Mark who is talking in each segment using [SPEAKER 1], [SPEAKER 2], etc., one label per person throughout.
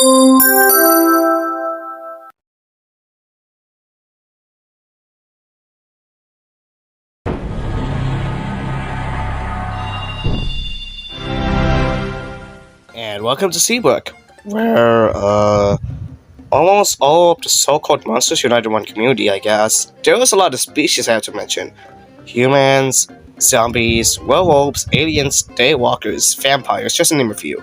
[SPEAKER 1] And welcome to Seabrook, where almost all of the so-called monsters unite in one community, I guess. There was a lot of species I have to mention. Humans, zombies, werewolves, aliens, daywalkers, vampires, just to name a few.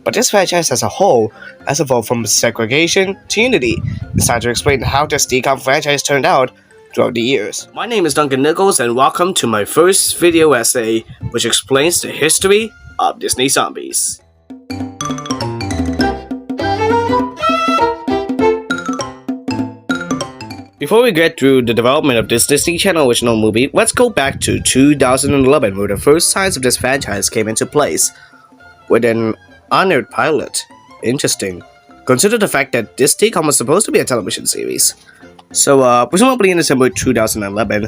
[SPEAKER 1] But this franchise as a whole has evolved from segregation to unity. It's time to explain how this DCOM franchise turned out throughout the years. My name is Duncan Nichols, and welcome to my first video essay, which explains the history of Disney zombies. Before we get through the development of this Disney Channel original movie, let's go back to 2011, where the first signs of this franchise came into place, with an Unaired pilot. Interesting. Consider the fact that this DCOM was supposed to be a television series. So, presumably in December 2011,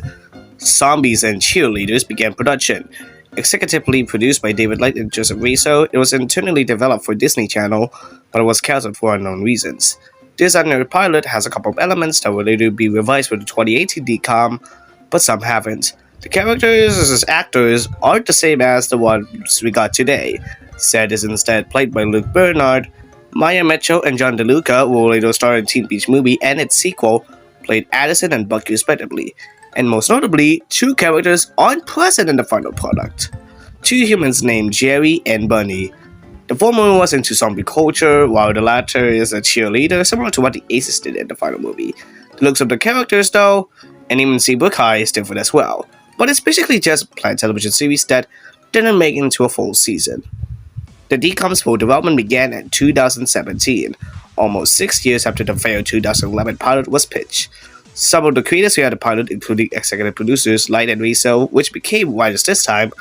[SPEAKER 1] Zombies and Cheerleaders began production. Executively produced by David Light and Joseph Rizzo, it was internally developed for Disney Channel, but it was cancelled for unknown reasons. This Unaired pilot has a couple of elements that will later be revised for the 2018 DCOM, but some haven't. The characters as actors aren't the same as the ones we got today. Zed is instead played by Luke Bernard. Maya Mitchell and John DeLuca will later star in Teen Beach Movie and its sequel, played Addison and Bucky respectively. And most notably, two characters aren't present in the final product. Two humans named Jerry and Bunny. The former was into zombie culture, while the latter is a cheerleader, similar to what the Aces did in the final movie. The looks of the characters, though, and even Seabrook High is different as well. But it's basically just a planned television series that didn't make it into a full season. The DCOM's full development began in 2017, almost 6 years after the failed 2011 pilot was pitched. Some of the creators behind the pilot, including executive producers Light and Rizzo, which became writers this time,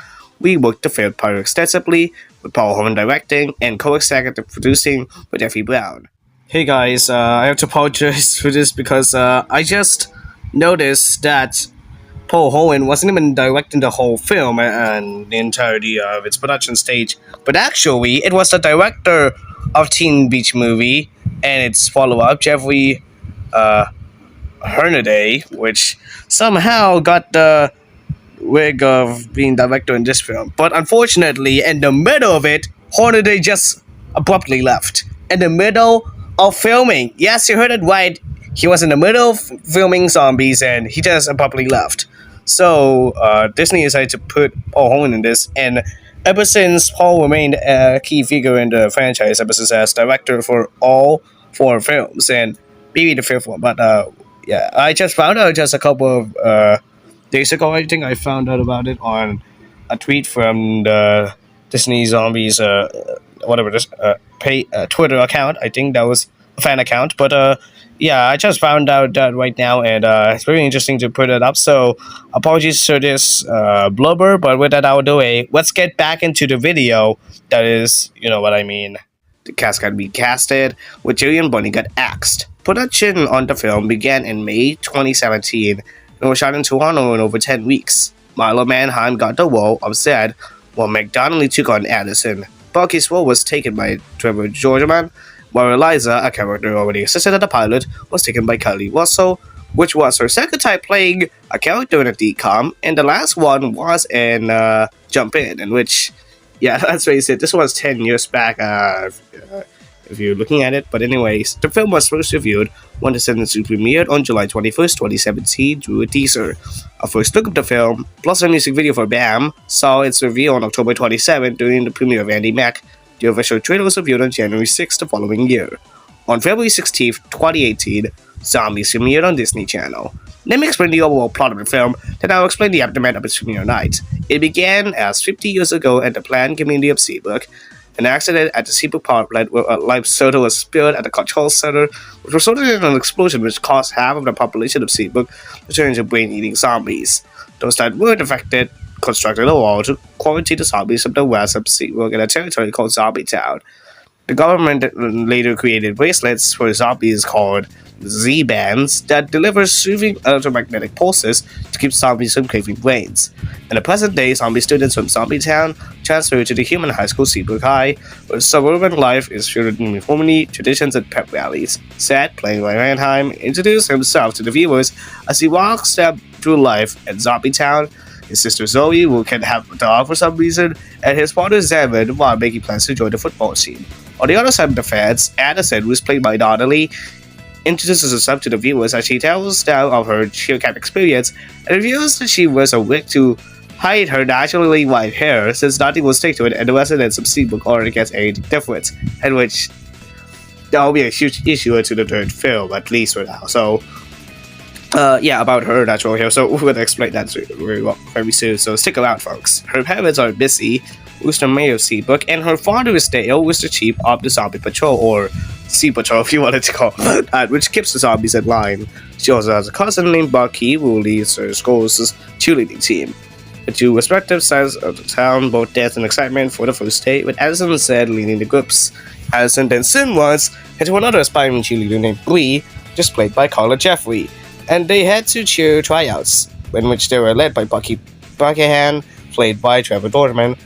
[SPEAKER 1] reworked the failed pilot extensively, with Paul Homan directing and co-executive producing with Effie Brown. Hey guys, I have to apologize for this because I just noticed that Paul Homan wasn't even directing the whole film and the entirety of its production stage, but actually it was the director of Teen Beach Movie and its follow-up, Jeffrey Hernaday, which somehow got the wig of being director in this film. But unfortunately, in the middle of it, Hornaday just abruptly left. In the middle of filming. Yes, you heard it right. He was in the middle of filming Zombies and he just abruptly left. So, Disney decided to put Paul Homan in this, and ever since, Paul remained a key figure in the franchise, ever since as director for all 4 films, and maybe the 5th one. But, yeah, I just found out just a couple of days ago, I think I found out about it on a tweet from the Disney Zombies, Twitter account. I think that was a fan account, but yeah, I just found out that right now, and it's very interesting to put it up. So apologies for this blubber, but with that out of the way, let's get back into the video. That is, you know what I mean. The cast got recasted, with Jerry and Bunny got axed. Production on the film began in May 2017. It was shot in Toronto in over 10 weeks. Milo Manheim got the role of Zed, while McDonnelly took on Addison. Bucky's role was taken by Trevor Jorgeman, while Eliza, a character already assisted at the pilot, was taken by Kylie Russell, which was her second time playing a character in a DCOM, and the last one was in Jump In which, yeah, let's face it, this was 10 years back, if you're looking at it. But anyways, the film was first reviewed when Descendants premiered on July 21st, 2017 through a teaser. A first look of the film, plus a music video for BAM, saw its reveal on October 27th during the premiere of Andy Mack. The official trailer was reviewed on January 6th the following year. On February 16th, 2018, Zombies premiered on Disney Channel. Let me explain the overall plot of the film, then I'll explain the aftermath of its premiere night. It began as 50 years ago at the planned community of Seabrook. An accident at the Seabrook power plant where a live soda was spilled at the control center, which resulted in an explosion which caused half of the population of Seabrook to turn into brain-eating zombies. Those that weren't affected constructed a wall to quarantine the zombies from the west of Seabrook in a territory called Zombie Town. The government later created bracelets for zombies called Z-bands that deliver soothing electromagnetic pulses to keep zombies from craving brains. In the present day, zombie students from Zombie Town transfer to the human high school Seabrook High, where suburban life is filled with uniformity, traditions, and pep rallies. Seth, playing by Randheim, introduced himself to the viewers as he walks them through life at Zombie Town. His sister Zoe, who can have a dog for some reason, and his father Zevin, while making plans to join the football team. On the other side of the fence, Addison, who is played by Donnelly, introduces herself to the viewers as she tells them of her cheer camp experience and reveals that she wears a wig to hide her naturally white hair since nothing will stick to it and the residents of Seabrook already gets a difference, and which that will be a huge issue into the third film, at least for now. So, yeah, about her natural hair. So we're going to explain that very soon. So stick around, folks. Her parents are Missy, who's the mayor of Seabrook, and her father is Dale, who's the chief of the Zombie Patrol, or Sea Patrol if you wanted to call it that, which keeps the zombies in line. She also has a cousin named Bucky, who leads her school's cheerleading team. The two respective sides of the town both dance in excitement for the first day, with Addison and Zed leading the groups. Addison then sent once into another aspiring cheerleader named Bree, just played by Carla Jeffrey, and they head to cheer tryouts, in which they were led by Bucky Buckingham, played by Trevor Dorman,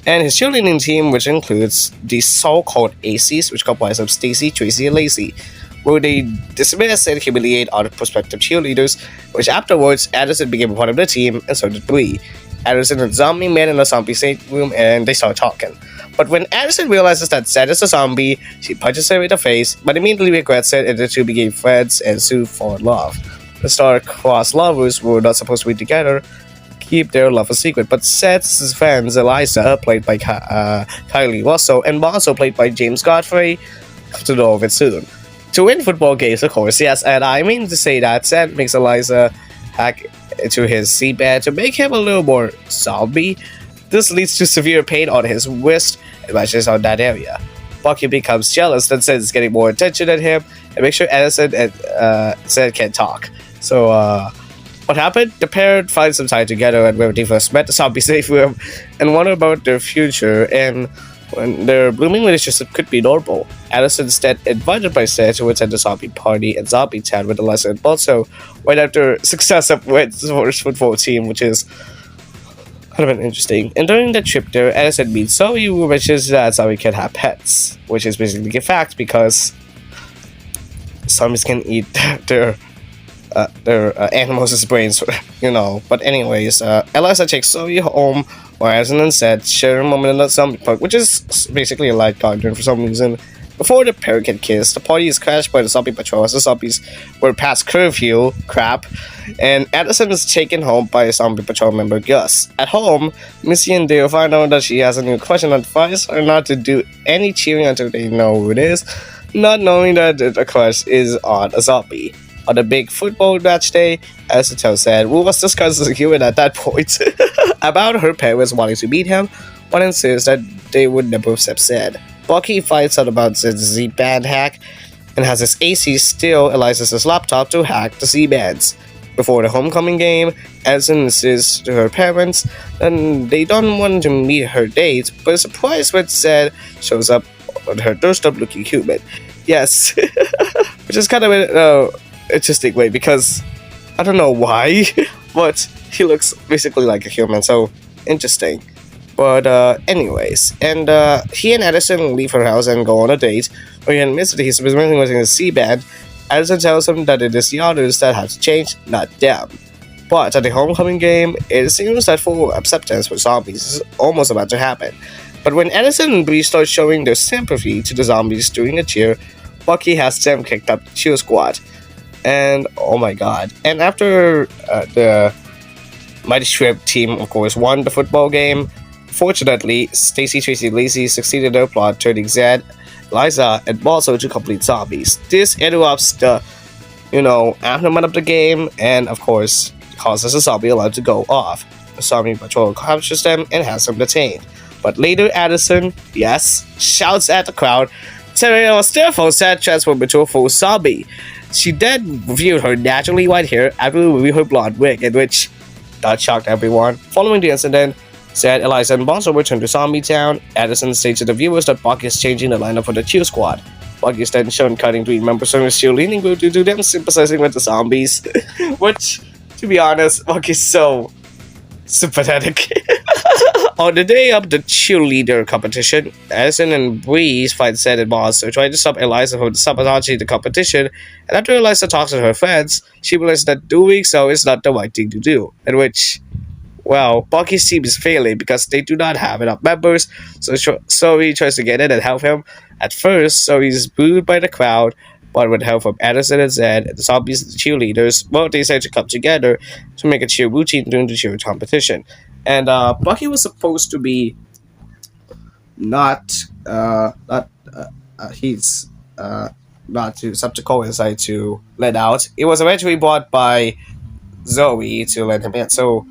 [SPEAKER 1] and his cheerleading team, which includes the so-called ACs, which comprise of Stacy, Tracy, and Lacey, where they dismiss and humiliate other prospective cheerleaders, which afterwards Addison became part of the team, and so did Bree. Addison and Zombie met in a zombie safe room, and they start talking. But when Addison realizes that Zed is a zombie, she punches him in the face, but immediately regrets it, and the two became friends and soon fall in love. The star-crossed lovers who were not supposed to be together keep their love a secret, but Seth's friends Eliza, played by Kylie Russell, and Bonzo, played by James Godfrey, come to know of it soon. To win football games, of course, yes, and I mean to say that Seth makes Eliza hack into his seabed to make him a little more zombie. This leads to severe pain on his wrist and rashes on that area. Bucky becomes jealous and says getting more attention than him, and makes sure Addison and Seth can talk. So, what happened? The pair find some time together and where they first met the zombie safe room and wonder about their future and when their blooming relationship could be normal. Addison instead invited by Seth to attend the zombie party in Zombie Town with Eliza and Bonzo right after success of wins for his football team, which is kind of interesting. And during the trip there, Addison meets Zoe, who mentions that Zoe can have pets, which is basically a fact because zombies can eat their animals' brains, you know. But anyways, Eliza takes Zoe home, while Addison and Seth share a moment in the zombie park, which is basically a light garden for some reason. Before the pair can kiss, the party is crashed by the zombie patrol as the zombies were past curfew, and Addison is taken home by a zombie patrol member, Gus. At home, Missy and Dale find out that she has a new crush and advise her not to do any cheering until they know who it is, not knowing that the crush is on a zombie. On the big football match day, Addison tells Zed, who was discussing human at that point, about her parents wanting to meet him, but insists that they would never accept Zed. Bucky finds out about Zed's Z-band hack and has his AC steal Eliza's laptop to hack the Z-bands. Before the homecoming game, Addison insists to her parents that they don't want to meet her date, but is surprised when Zed shows up on her doorstep looking human. Yes, which is kind of an interesting way because I don't know why, but he looks basically like a human, so interesting. But anyways, and he and Addison leave her house and go on a date, where he admits that he's been using his C-band. Addison tells him that it is the others that have to change, not them. But at the homecoming game, it seems that full acceptance for zombies is almost about to happen. But when Addison and Bree start showing their sympathy to the zombies during the cheer, Bucky has them kicked up the cheer squad. And oh my god. And after the Mighty Shrimp team, of course, won the football game, fortunately, Stacy, Tracy, and Lacey succeeded their plot, turning Zed, Liza, and Bonzo to complete zombies. This interrupts the, aftermath of the game, and of course, causes a zombie alarm to go off. The zombie patrol captures them and has them detained. But later, Addison, yes, shouts at the crowd, telling them Stefan Zed transformed into a full zombie. She then revealed her naturally white hair after removing her blonde wig, in which that shocked everyone. Following the incident, Zed, Eliza, and Bonzo return to Zombie Town. Addison states to the viewers that Bucky is changing the lineup for the Cheer Squad. Bucky is then shown cutting 3 members from his cheerleading group due to them sympathizing with the zombies. Which, to be honest, Bucky's so sympathetic. On the day of the cheerleader competition, Addison and Breeze fight Zed and Monster, trying to stop Eliza from sabotaging the competition, and after Eliza talks to her friends, she realizes that doing so is not the right thing to do, in which, well, Bucky's team is failing because they do not have enough members, so he tries to get in and help him. At first, so he's booed by the crowd, but with help from Addison and Zed, and the zombies and the cheerleaders, well, they decide to come together to make a cheer routine during the cheer competition. And Bucky was supposed to be not to subject coincide to let out. It was eventually brought by Zoe to let him in. So,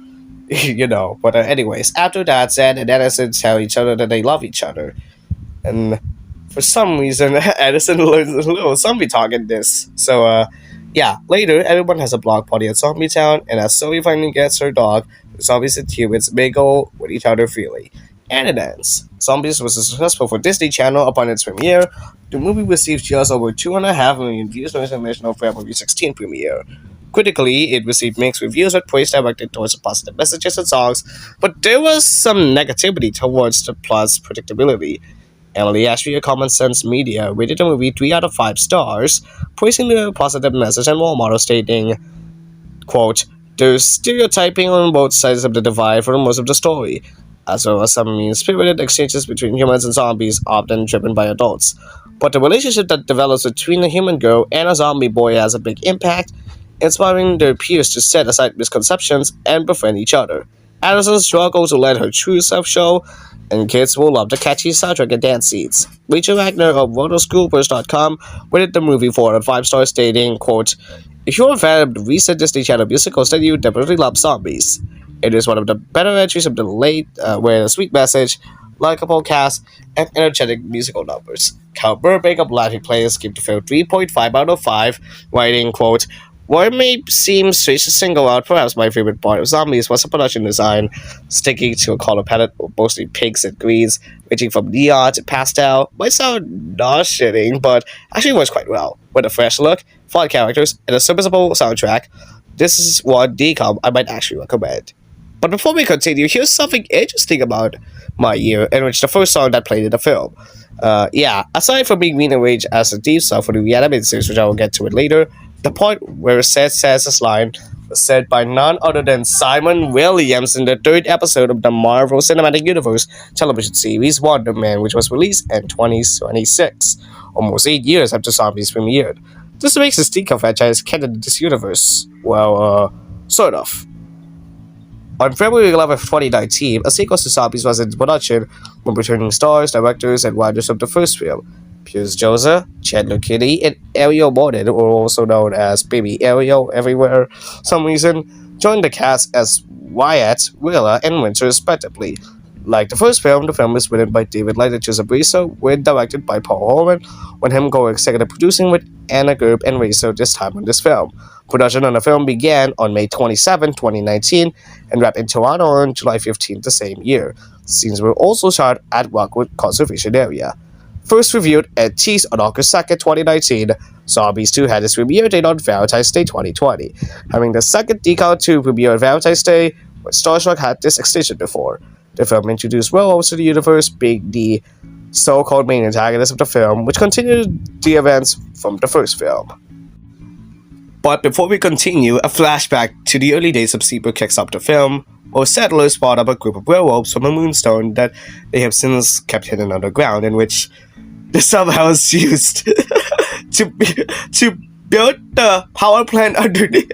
[SPEAKER 1] But anyways, after that, Zed and Addison tell each other that they love each other, and for some reason, Addison learns a little zombie talk in this. So, later, everyone has a block party at Zombie Town, and as Zoe finally gets her dog, the zombies and humans mingle with each other freely. And it ends. Zombies was successful for Disney Channel upon its premiere. The movie received just over 2.5 million views on its international February 16 premiere. Critically, it received mixed reviews with praise directed towards the positive messages and songs, but there was some negativity towards the plot's predictability. Emily Ashby of Common Sense Media rated the movie 3 out of 5 stars, praising the positive message and role model, stating, quote, "There's stereotyping on both sides of the divide for most of the story, as well as some mean-spirited exchanges between humans and zombies, often driven by adults. But the relationship that develops between a human girl and a zombie boy has a big impact, inspiring their peers to set aside misconceptions and befriend each other. Addison struggles to let her true self show, and kids will love the catchy soundtrack and dance scenes." Rachel Wagner of rotoschoolburs.com rated the movie 4 out of 5 stars, stating, quote, "If you're a fan of the recent Disney Channel musicals, then you definitely love Zombies. It is one of the better entries of the late, with a sweet message, likable cast, and energetic musical numbers." Cal Burbank of Laughing Players gave the film 3.5 out of 5, writing, quote, "While it may seem strange to single out, perhaps my favorite part of Zombies was the production design, sticking to a color palette of mostly pinks and greens, ranging from neon to pastel. Might sound nauseating, but actually works quite well. With a fresh look, fun characters, and a serviceable soundtrack, this is one DCOM I might actually recommend." But before we continue, here's something interesting about my year, in which the first song that played in the film. Aside from being rearranged as a theme song for the reanimated series, which I will get to it later, the part where Seth says this line was said by none other than Simon Williams in the 3rd episode of the Marvel Cinematic Universe television series Wonder Man, which was released in 2026, almost 8 years after Zombies premiered. This makes the DCOM franchise canon in this universe. Well, sort of. On February 11, 2019, a sequel to Zombies was in production when returning stars, directors, and writers of the first film. Piers Joseph, Chandler Kinney, and Ariel Morton, or also known as Baby Ariel everywhere some reason, joined the cast as Wyatt, Willa, and Winter respectively. Like the first film is written by David Light and Joseph Rizzo, and directed by Paul Holman, with him co-executive producing with Anna Gerb and Rizzo this time on this film. Production on the film began on May 27, 2019, and wrapped in Toronto on July 15 the same year. Scenes were also shot at Rockwood Conservation Area. First reviewed and teased on August 2nd, 2019, Zombies 2 had its premiere date on Valentine's Day 2020, having the second DCOM 2 premiere on Valentine's Day, when Star Trek had this extension before. The film introduced werewolves to the universe, being the so-called main antagonist of the film, which continued the events from the first film. But before we continue, a flashback to the early days of Seabrook kicks up the film, where settlers brought up a group of werewolves from a moonstone that they have since kept hidden underground, in which the somehow is used to build the power plant underneath.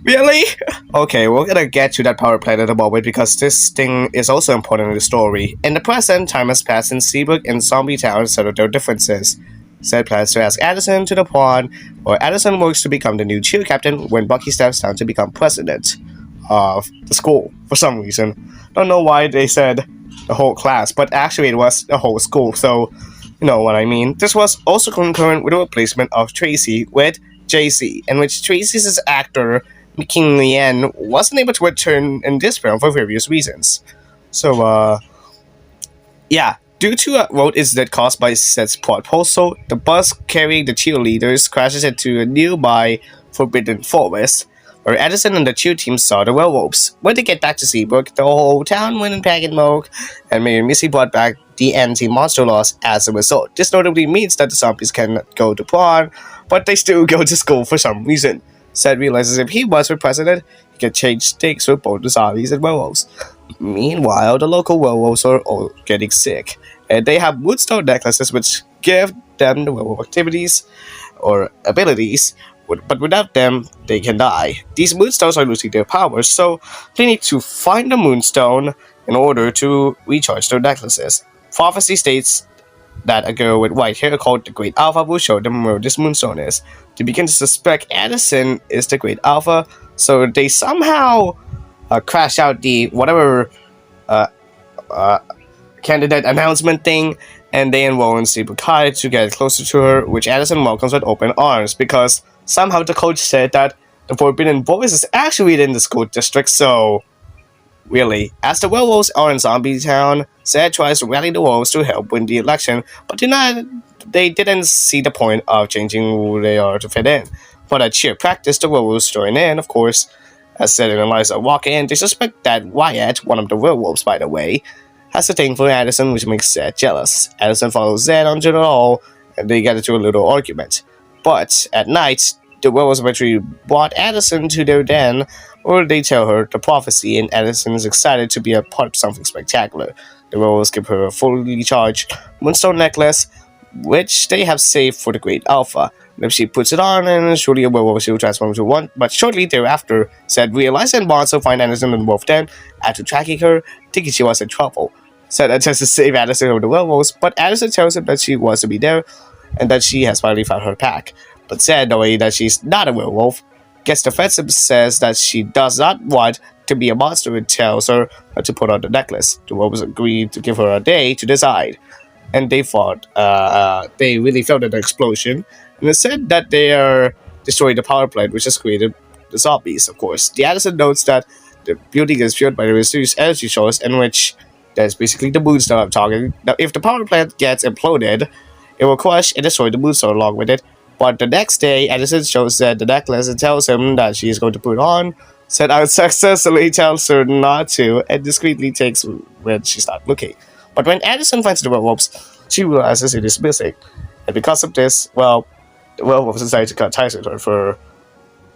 [SPEAKER 1] Really? Okay, we're gonna get to that power plant in a moment because this thing is also important in the story. In the present, time has passed and Seabrook and Zombie Town settled their differences. Zed plans to ask Addison to the pond, where Addison works to become the new cheer captain when Bucky steps down to become president of the school for some reason. Don't know why they said the whole class, but actually it was the whole school, so you know what I mean. This was also concurrent with the replacement of Tracy with JC, in which Tracy is an actor King Lian wasn't able to return in this round for various reasons. So, yeah, due to a road incident caused by Seth's proposal, the bus carrying the cheerleaders crashes into a nearby forbidden forest, where Addison and the cheer team saw the werewolves. When they get back to Seabrook, the whole town went in panic mode, and Mayor Missy brought back the anti-monster laws as a result. This notably means that the zombies cannot go to prom, but they still go to school for some reason. Seth realizes if he was for president, he could change stakes for both the zombies and werewolves. Meanwhile, the local werewolves are all getting sick, and they have Moonstone necklaces which give them the werewolf activities or abilities, but without them, they can die. These Moonstones are losing their powers, so they need to find the Moonstone in order to recharge their necklaces. Prophecy states that a girl with white hair called the Great Alpha will show them where this Moonstone is. They begin to suspect Addison is the Great Alpha, so they somehow crash out the whatever candidate announcement thing, and they enroll in Seabrook High to get closer to her, which Addison welcomes with open arms because somehow the coach said that the Forbidden Boys is actually in the school district, so really. As the werewolves are in Zombie Town, Zed tries to rally the wolves to help win the election, but they didn't see the point of changing who they are to fit in. But at cheer practice, the werewolves join in, of course. As Zed and Eliza walk in, they suspect that Wyatt, one of the werewolves by the way, has a thing for Addison, which makes Zed jealous. Addison follows Zed onto the hall, and they get into a little argument. But at night, the werewolves eventually brought Addison to their den, where they tell her the prophecy, and Addison is excited to be a part of something spectacular. The werewolves give her a fully charged Moonstone necklace, which they have saved for the Great Alpha. And if she puts it on, and surely a werewolf she will transform into one. But shortly thereafter, Zed realizes and wants to find Addison in the wolf den. After tracking her, thinking she was in trouble. Zed attempts to save Addison from the werewolves, but Addison tells him that she wants to be there, and that she has finally found her pack. But Zed, knowing that she's not a werewolf, gets defensive, says that she does not want to be a monster, and tells her to put on the necklace. The werewolves agreed to give her a day to decide. And they fought. They really felt an explosion. And it said that they are destroying the power plant, which has created the zombies, of course. The Addison notes that the building is fueled by the mysterious energy source, in which that's basically the Moonstone I'm talking. Now, if the power plant gets imploded, it will crush and destroy the Moonstone along with it. But the next day, Addison shows Zed the necklace and tells him that she is going to put it on. Zed unsuccessfully tells her not to, and discreetly takes when she's not looking. But when Addison finds the werewolves, she realizes it is missing. And because of this, well, the werewolves decide to cut ties with her for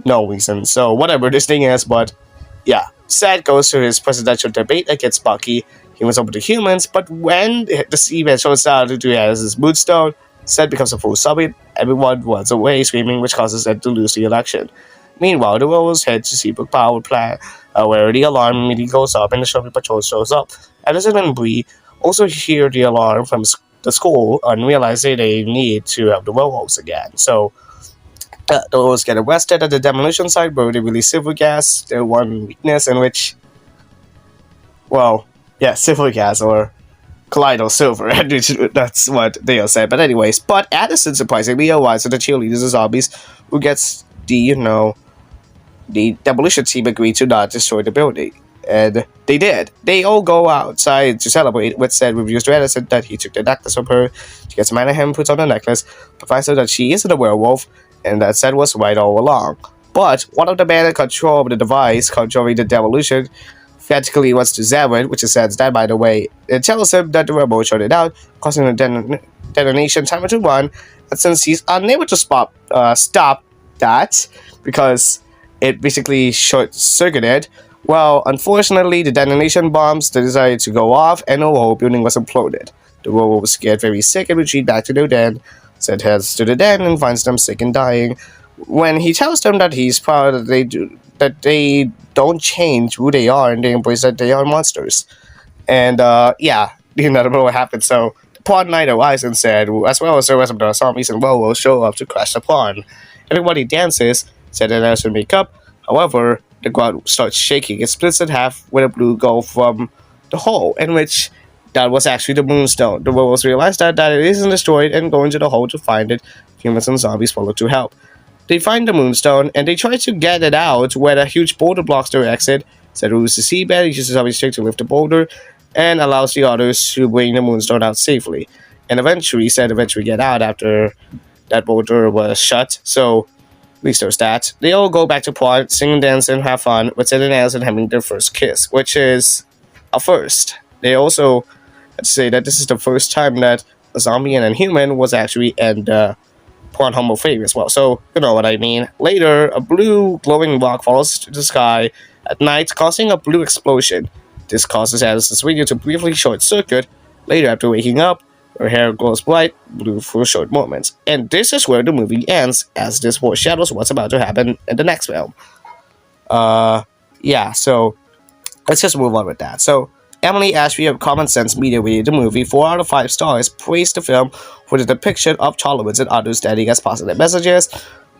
[SPEAKER 1] no reason. So whatever this thing is, but yeah. Zed goes to his presidential debate against Bucky. He was over to humans, but when the event shows out to Addison's Moonstone, Zed becomes a full zombie. Everyone runs away screaming, which causes Zed to lose the election. Meanwhile, the werewolves head to Seabrook Power Plant, where the alarm immediately goes up and the Zombie Patrol shows up. Addison and Bree also hear the alarm from the school and realize they need to have the werewolves again. So the werewolves get arrested at the demolition site where they release silver gas, their one weakness, in which, well, yeah, silver gas or colloidal silver, that's what they all said. But anyways, but Addison surprisingly arrives at the cheerleaders and zombies, who gets the demolition team agreed to not destroy the building. And they did. They all go outside to celebrate, with Zed reviews to Addison that he took the necklace from her. She gets mad at him, puts on the necklace, but finds out that she isn't a werewolf, and that Zed was right all along. But one of the men in control of the device controlling the demolition frantically wants to examine, which is Zed's dad by the way, and tells him that the werewolf shut it out, causing a detonation timer to run, and since he's unable to stop that, because it basically short-circuited, well, unfortunately, the detonation bombs decided to go off, and the whole building was imploded. The werewolves get very sick and retreat back to their den. Zed heads to the den and finds them sick and dying. When he tells them that he's proud that they don't change who they are and they embrace that they are monsters. And yeah, you don't know what happened. So the pawn night arrives and Zed, as well as the rest of the zombies and werewolves, show up to crash the pawn. Everybody dances. Zed and Addison make up. However, the ground starts shaking. It splits in half when a blue go from the hole, in which that was actually the Moonstone. The werewolves realize that it isn't destroyed and go into the hole to find it. Humans and zombies follow to help. They find the Moonstone and they try to get it out when a huge boulder blocks their exit. Zed rules the seabed, he uses his stick to lift the boulder, and allows the others to bring the Moonstone out safely. And eventually, Zed get out after that boulder was shut, so at least there's that. They all go back to Prague, sing, dance, and have fun, with Zed and Addison having their first kiss, which is a first. They also had to say that this is the first time that a zombie and a human was actually in the Prague homo phase as well, so you know what I mean. Later, a blue glowing rock falls to the sky at night, causing a blue explosion. This causes Addison's radio to briefly short circuit. Later, after waking up, her hair glows bright blue for a short moment. And this is where the movie ends, as this foreshadows what's about to happen in the next film. Yeah, so let's just move on with that. So, Emily Ashby of Common Sense Media rated the movie 4 out of 5 stars, praised the film for the depiction of tolerance and understanding as positive messages,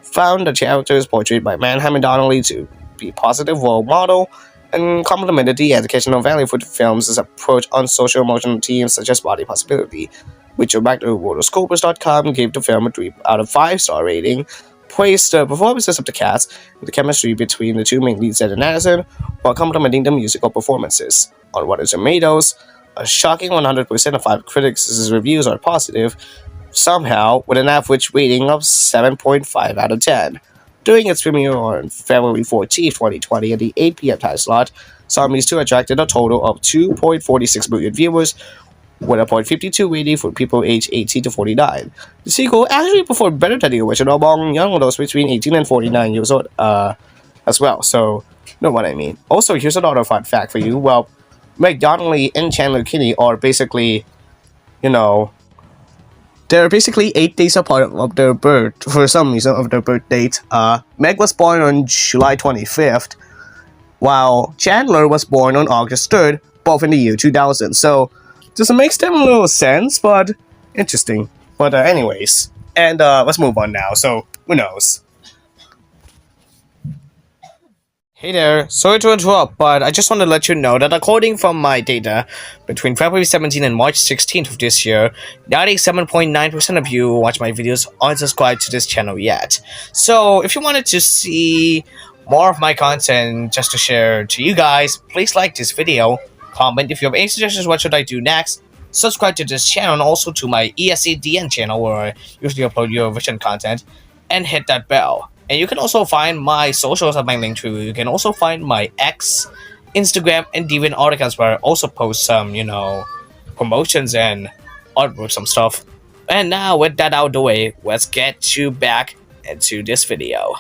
[SPEAKER 1] found the characters portrayed by Mannheim and Donnelly to be a positive role model, and complimented the educational value for the film's approach on social emotional themes such as body possibility. Richard Back to Rotoscopers.com gave the film a 3 out of 5 star rating, praised the performances of the cast and the chemistry between the two main leads, Zed and Addison, while complimenting the musical performances. On Rotten Tomatoes, a shocking 100% of 5 critics' reviews are positive, somehow with an average rating of 7.5 out of 10. During its premiere on February 14, 2020 at the 8 p.m. time slot, Zombies 2 attracted a total of 2.46 million viewers, with a .52 rating for people aged 18 to 49. The sequel actually performed better than the original among young adults between 18 and 49 years old, as well, so you know what I mean. Also, here's another fun fact for you. Well, Meg Donnelly and Chandler Kinney are basically, you know, they're basically 8 days apart of their birth, for some reason, of their birth date. Meg was born on July 25th, while Chandler was born on August 3rd, both in the year 2000. So, this makes them a little sense, but interesting. But anyways, and let's move on now, so who knows. Hey there, sorry to interrupt, but I just want to let you know that according from my data, between February 17 and March 16th of this year, 97.9% of you who watch my videos aren't subscribed to this channel yet. So, if you wanted to see more of my content just to share to you guys, please like this video, comment if you have any suggestions what should I do next, subscribe to this channel and also to my ESCDN channel where I usually upload Eurovision content, and hit that bell. And you can also find my socials at my link tree. You can also find my X, Instagram, and Deviant art accounts where I also post some, you know, promotions and artwork, some stuff. And now, with that out of the way, let's get you back into this video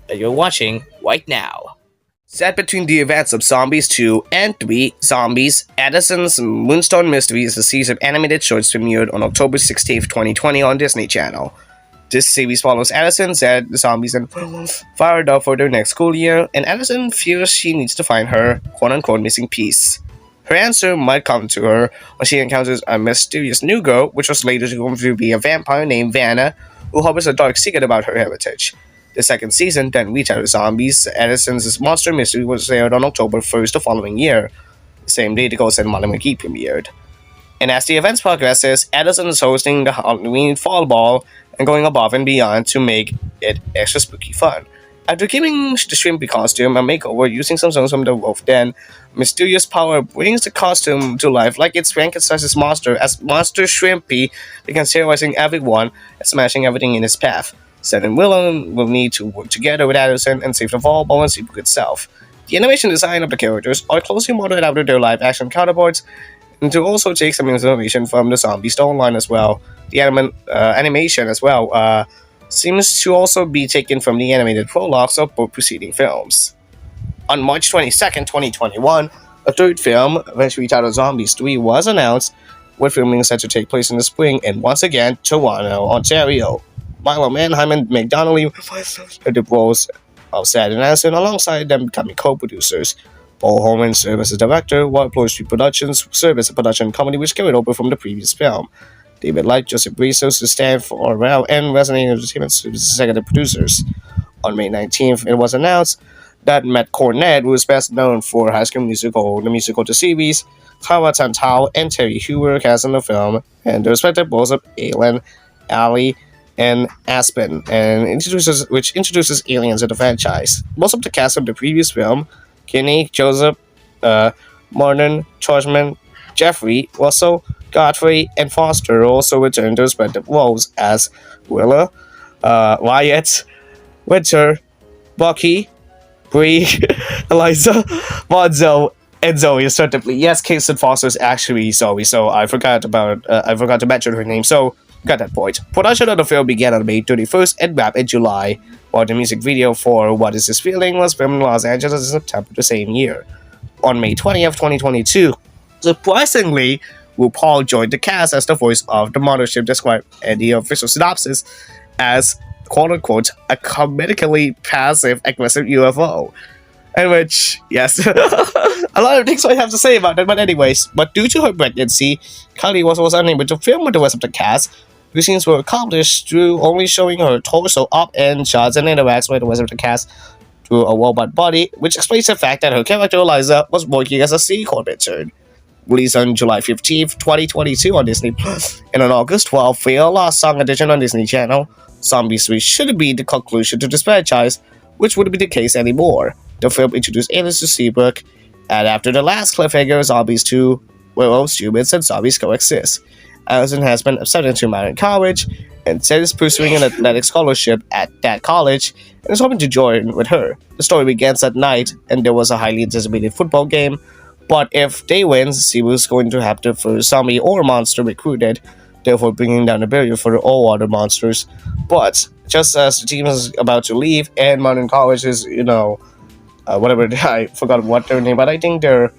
[SPEAKER 1] that you're watching right now. Set between the events of Zombies 2 and 3, Zombies, Addison's Moonstone Mystery is a series of animated shorts premiered on October 16, 2020 on Disney Channel. This series follows Addison, Zed, the zombies, and fired up for their next school year, and Addison feels she needs to find her quote-unquote missing piece. Her answer might come to her when she encounters a mysterious new girl, which was later going to be a vampire named Vanna, who harbors a dark secret about her heritage. The second season then reached out to Zombies. Addison's Monster Mystery was aired on October 1st the following year, the same day the Ghost and Molly McGee premiered. And as the events progresses, Addison is hosting the Halloween Fall Ball and going above and beyond to make it extra spooky fun. After giving the Shrimpy costume a makeover using some songs from the Wolf Den, mysterious power brings the costume to life like it's Frankenstein's monster, as Monster Shrimpy begins terrorizing everyone and smashing everything in its path. Zed and Willem will need to work together with Addison and save the Fall Ball and Seabook itself. The animation design of the characters are closely modeled after their live-action counterparts, and to also take some inspiration from the Zombie storyline as well. The animation as well seems to also be taken from the animated prologues of both preceding films. On March 22nd, 2021, a third film, eventually titled Zombies 3, was announced, with filming set to take place in the spring and once again Toronto, Ontario. Milo Mannheim and Meg Donnelly played the roles of Zed and Addison, alongside them becoming co-producers. Paul Holman served as a director, while Bloor Street Productions served as a production company which carried over from the previous film. David Light, Joseph Bezos, Stanford Rao, and Resonating Entertainment served as executive producers. On May 19th, it was announced that Matt Cornett, who is best known for High School Musical, the musical The Series, Kawa Tantao, and Terry Hoover cast in the film, and the respective roles of Alan, Ali, and Aspen, which introduces aliens in the franchise. Most of the cast of the previous film, Kinney, Joseph, Martin, Chorchman, Jeffrey, Russell, Godfrey, and Foster also returned to respective roles as Willa, Wyatt, Winter, Bucky, Bree, Eliza, Monzo, and Zoe respectively. Yes, Kingston Foster is actually Zoe, so I forgot to mention her name. So got that point. Production of the film began on May 31st and wrapped in July, while the music video for "What Is This Feeling" was filmed in Los Angeles in September the same year. On May 20th, 2022, surprisingly, RuPaul joined the cast as the voice of the mothership, described in the official synopsis as quote-unquote a comedically passive-aggressive UFO. In which, yes, a lot of things I have to say about it, but anyways, but due to her pregnancy, Kylie was unable to film with the rest of the cast. The scenes were accomplished through only showing her torso up and shots and interacts with the rest of the cast through a robot body, which explains the fact that her character Eliza was working as a Sea Corps intern. Released on July 15th, 2022 on Disney Plus, and on August 12th for a last song edition on Disney Channel. Zombies 3 should be the conclusion to this franchise, which wouldn't be the case anymore. The film introduced aliens to Seabrook, and after the last cliffhanger, Zombies 2, werewolves, humans, and zombies coexist. Addison has been accepted to Mountain College, and said is pursuing an athletic scholarship at that college, and is hoping to join with her. The story begins at night, and there was a highly anticipated football game, but if they win, Cebu is going to have the first zombie or monster recruited, therefore bringing down the barrier for all other monsters. But just as the team is about to leave, and Mountain College is, whatever, I forgot what their name, but I think they're,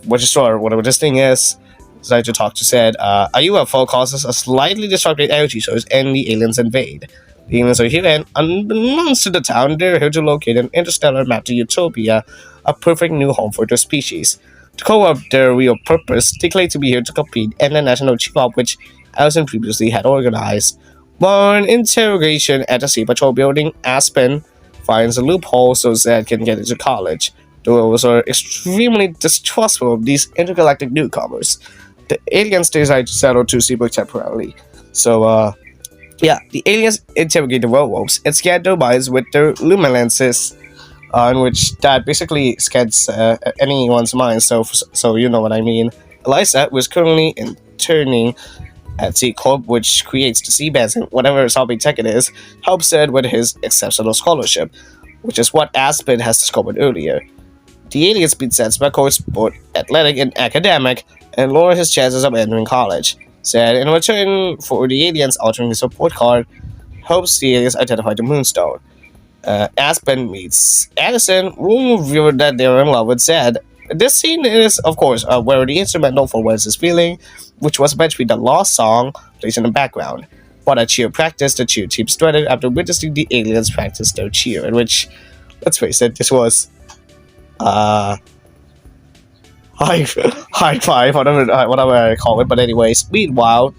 [SPEAKER 1] registrar, whatever this thing is, decided to talk to said, a UFO causes a slightly disrupted energy source and the aliens invade. The aliens are here and, unbeknownst to the town, they're here to locate an interstellar map to Utopia, a perfect new home for their species. To cover up their real purpose, they claim to be here to compete in the national cheer-up which Addison previously had organized. While an interrogation at the Sea Patrol building, Aspen finds a loophole so Zed can get into college. The werewolves are extremely distrustful of these intergalactic newcomers. The aliens decide to settle to Seabrook temporarily. So, the aliens interrogate the werewolves and scan their minds with their luminescences, in which that basically scans anyone's mind, so you know what I mean. Eliza, who is currently interning at Sea Corp, which creates the sea bands and whatever zombie tech it is, helps Ed with his exceptional scholarship, which is what Aspen has discovered earlier. The aliens beat Zed's records, both athletic and academic, and lower his chances of entering college. Zed, in return for the aliens altering his report card, helps the aliens identify the Moonstone. Aspen meets Addison, who revealed that they are in love with Zed. This scene is, of course, where the instrumental for "What Is This Feeling," which was meant to be the lost song, plays in the background. But at cheer practice, the cheer team strutted after witnessing the aliens practice their cheer, in which, let's face it, this was high five, whatever I call it. But anyways, meanwhile,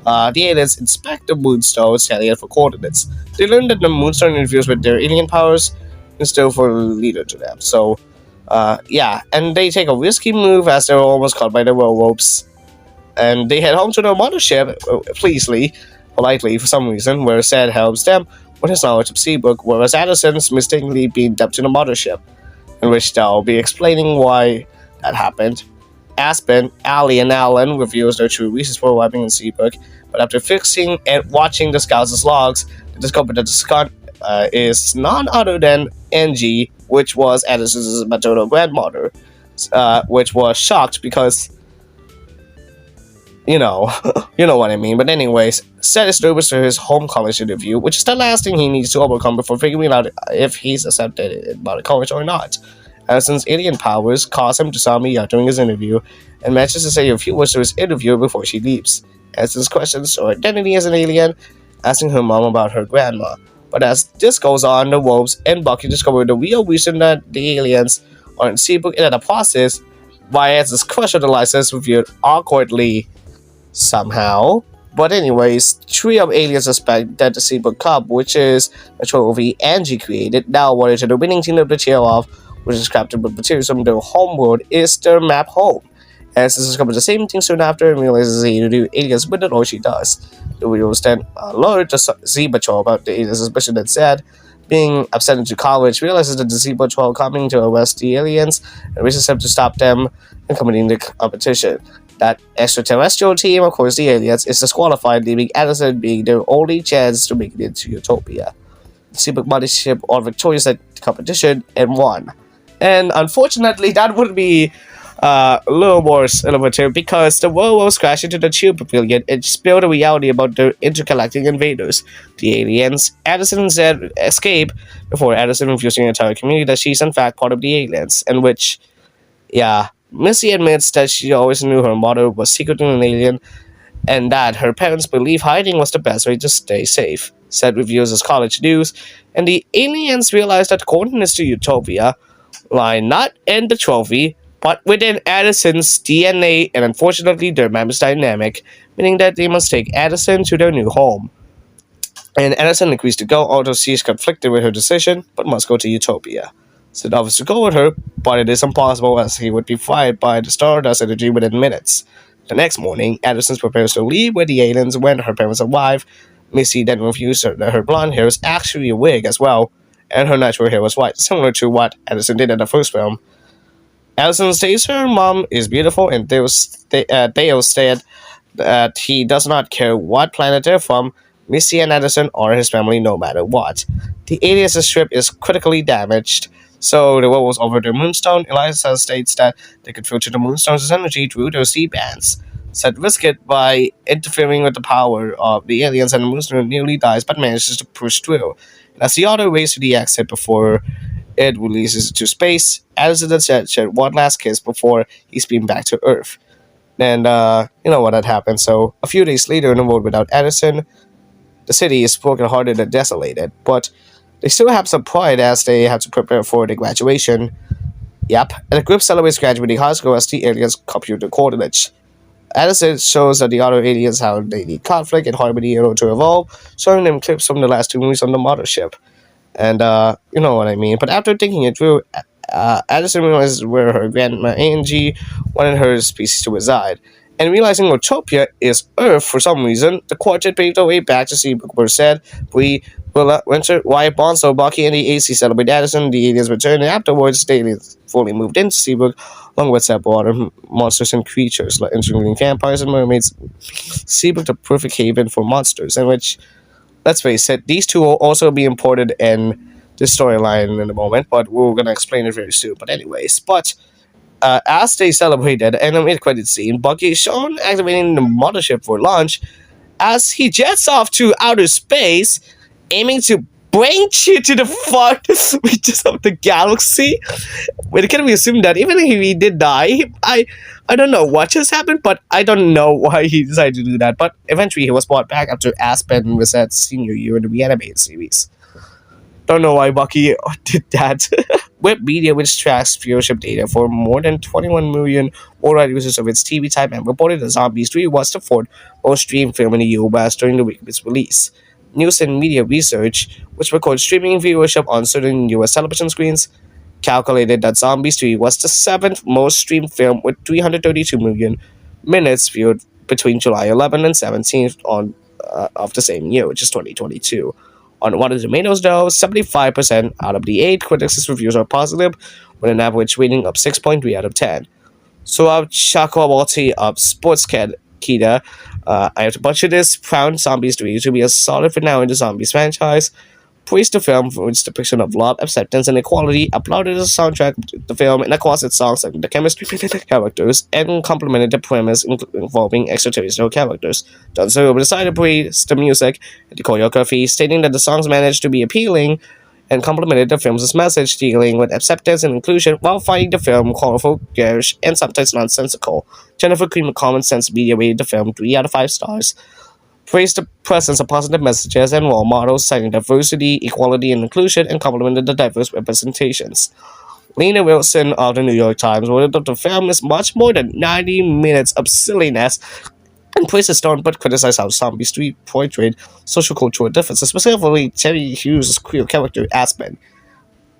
[SPEAKER 1] the aliens inspect the Moonstone, scanning it for coordinates. They learn that the Moonstone interferes with their alien powers and still for a leader to them. So, and they take a risky move as they're almost caught by the werewolves. And they head home to their mothership, politely for some reason, where Zed helps them with his knowledge of Seabrook, whereas Addison's mistakenly being dumped to the mothership, in which they'll be explaining why that happened. Aspen, Allie, and Alan reveals their true reasons for arriving in Seabrook, but after fixing and watching the scouts' logs, they discover that the scout is none other than Angie, which was Addison's maternal grandmother, which was shocked because, you know what I mean. But anyways, Zed is nervous for his home college interview, which is the last thing he needs to overcome before figuring out if he's accepted in Mountain College or not. Addison's alien powers cause him to zombie out during his interview, and manages to say a few words to his interviewer before she leaves. Addison's questions her identity as an alien, asking her mom about her grandma. But as this goes on, the wolves and Bucky discover the real reason that the aliens are in Seabrook, and in the process, Wyatt's crush on Eliza is revealed awkwardly somehow. But anyways, three of aliens suspect that the Seabrook Cup, which is a trophy Angie created, now awarded to the winning team of the cheer-off, which is crafted with materials from their homeworld, is their map home. Addison discovers the same thing soon after and realizes he to do aliens with it, or she does. The videos then alert the Z Patrol about the aliens' suspicion that Zed, being absent to college, realizes that the Z Patrol coming to arrest the aliens and races him to stop them and committing the competition. That extraterrestrial team, of course the aliens, is disqualified, leaving Addison being their only chance to make it into Utopia. The Seabrook Mothership are victorious at the competition and won. And unfortunately, that would be a little more innovative because the werewolves crashed into the Tube Pavilion and spilled a reality about the intergalactic invaders. The aliens, Addison and Zed escape before Addison refusing the entire community that she's in fact part of the aliens, in which, yeah, Missy admits that she always knew her mother was secretly an alien and that her parents believe hiding was the best way to stay safe. Zed reviews his college dues, and the aliens realize that the coordinates to Utopia lie not in the trophy, but within Addison's DNA, and unfortunately their map is dynamic, meaning that they must take Addison to their new home. And Addison agrees to go, although she is conflicted with her decision, but must go to Utopia. Sid offers to go with her, but it is impossible as he would be fired by the Stardust energy within minutes. The next morning, Addison prepares to leave with the aliens when her parents arrive. Missy then reveals that her blonde hair is actually a wig as well, and her natural hair was white, similar to what Addison did in the first film. Addison states her mom is beautiful, and Dale said that he does not care what planet they're from. Missy and Addison are his family no matter what. The aliens' ship is critically damaged, so the werewolves over their Moonstone. Eliza states that they could filter the Moonstone's energy through their sea bands. Set risk it by interfering with the power of the aliens, and the Moonstone nearly dies but manages to push through. And as the auto races to the exit before it releases it to space, Addison and Zed share one last kiss before he's beamed back to Earth. And you know what had happened. So a few days later, in a world without Addison, the city is broken-hearted and desolated, but they still have some pride as they have to prepare for the graduation. Yep, and the group celebrates graduating high school as the aliens compute the coordinates. Addison shows that the other aliens how they need conflict and harmony in order to evolve, showing them clips from the last two movies on the mothership. And, you know what I mean. But after thinking it through, Addison realizes where her grandma Angie wanted her species to reside. And realizing Utopia is Earth for some reason, the quartet paved the way back to see where said, Bree, Willa, Winter, Wyatt, Bonzo, Bucky, and the AC celebrate Addison. The aliens return, and afterwards, the aliens fully moved into Seabrook, along with several other monsters and creatures, like including vampires and mermaids. Seabrook, the perfect haven for monsters, in which, let's face it, these two will also be imported in this storyline in a moment, but we're going to explain it very soon. But anyways, as they celebrated in a mid-credit scene, Bucky is shown activating the mothership for launch as he jets off to outer space, aiming to bring you to the far reaches of the galaxy. But can we assume that even if he did die, I don't know what just happened, but I don't know why he decided to do that. But eventually he was brought back after Aspen was at senior year in the reanimated series. Don't know why Bucky did that. Web Media, which tracks viewership data for more than 21 million worldwide users of its TV time, and reported that Zombies 3 was the fourth most streamed film in the US during the week of its release. News and Media Research, which records streaming viewership on certain US television screens, calculated that Zombies 3 was the seventh most streamed film with 332 million minutes viewed between July 11 and 17th of the same year, which is 2022. On Rotten Tomatoes, though, 75% out of the 8 critics' reviews are positive, with an average rating of 6.3 out of 10. So Chakraborty of Sportskeeda, I have to butcher this, found Zombies 3 to be a solid finale in the Zombies franchise, praised the film for its depiction of love, acceptance, and equality, applauded the soundtrack to the film and across its songs like the chemistry between the characters, and complimented the premise involving extraterrestrial characters. Duncan decided to praise the music and the choreography, stating that the songs managed to be appealing, and complimented the film's message dealing with acceptance and inclusion while finding the film colorful, garish, and sometimes nonsensical. Jennifer Cream of Common Sense Media rated the film 3 out of 5 stars. Praised the presence of positive messages and role models, citing diversity, equality, and inclusion, and complimented the diverse representations. Lena Wilson of the New York Times wrote that the film is much more than 90 minutes of silliness, and praised the storm but criticized how Zombies 3 portrayed social cultural differences, specifically Terry Hughes' queer character Aspen.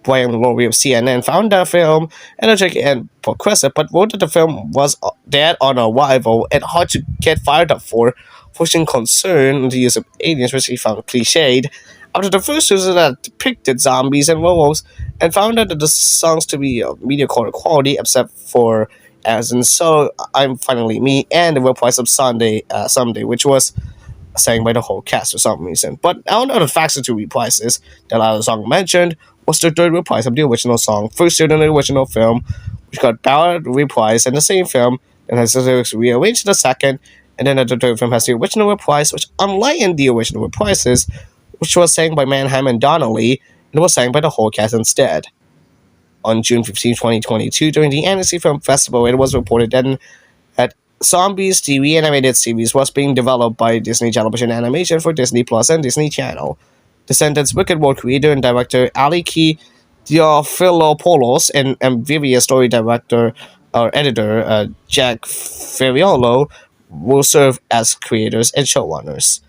[SPEAKER 1] Brian Laurie of CNN found the film energetic and progressive, but wrote that the film was dead on arrival and hard to get fired up for, pushing concern on the use of aliens, which he found cliched. After the first season that depicted zombies and werewolves, and found out that the songs to be of mediocre quality, except for Addison, So I'm Finally Me and the reprise of Someday, which was sang by the whole cast for some reason. But out of the facts of two reprises, the latter song mentioned was the third reprise of the original song, first heard in the original film, which got ballad reprised in the same film, and has the lyrics rearranged in the second, and then the third film has the original reprise, which unlike in the original reprises, which was sang by Mannheim and Donnelly, and was sang by the whole cast instead. On June 15, 2022, during the Annecy Film Festival, it was reported that Zombies, the reanimated series, was being developed by Disney Television Animation for Disney Plus and Disney Channel. Descendants Wicked World creator and director Aliki Diofilopoulos and Amphibia story director or editor Jack Ferriolo will serve as creators and showrunners.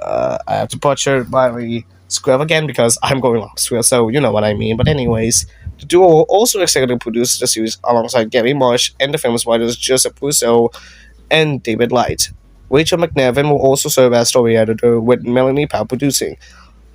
[SPEAKER 1] I have to butcher my script again because I'm going off script, so you know what I mean. But anyways, the duo will also executive produce the series alongside Gary Marsh and the film's writers Joseph Russo and David Light. Rachel McNevin will also serve as story editor, with Melanie Powell producing.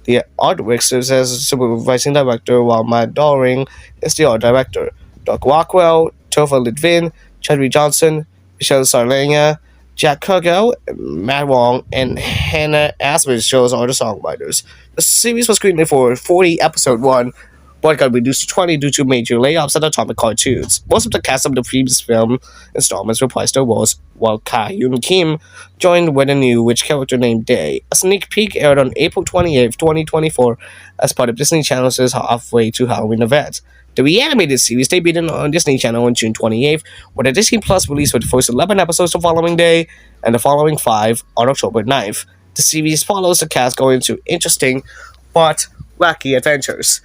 [SPEAKER 1] The artwork serves as supervising director, while Matt Doring is the art director. Doug Rockwell, Topher Litvin, Chadwick Johnson, Michelle Sarlenia, Jack Kugel, Matt Wong, and Hannah Asmus shows are the songwriters. The series was screened for 40 episode 1, but got reduced to 20 due to major layoffs at Atomic Cartoons. Most of the cast of the previous film installments reprised their roles, while Ka-Hyun Kim joined with a new witch character named Day. A sneak peek aired on April 28, 2024, as part of Disney Channel's halfway to Halloween event. The reanimated series debuted on Disney Channel on June 28th, with a Disney Plus release for the first 11 episodes the following day, and the following 5 on October 9th. The series follows the cast going into interesting but wacky adventures.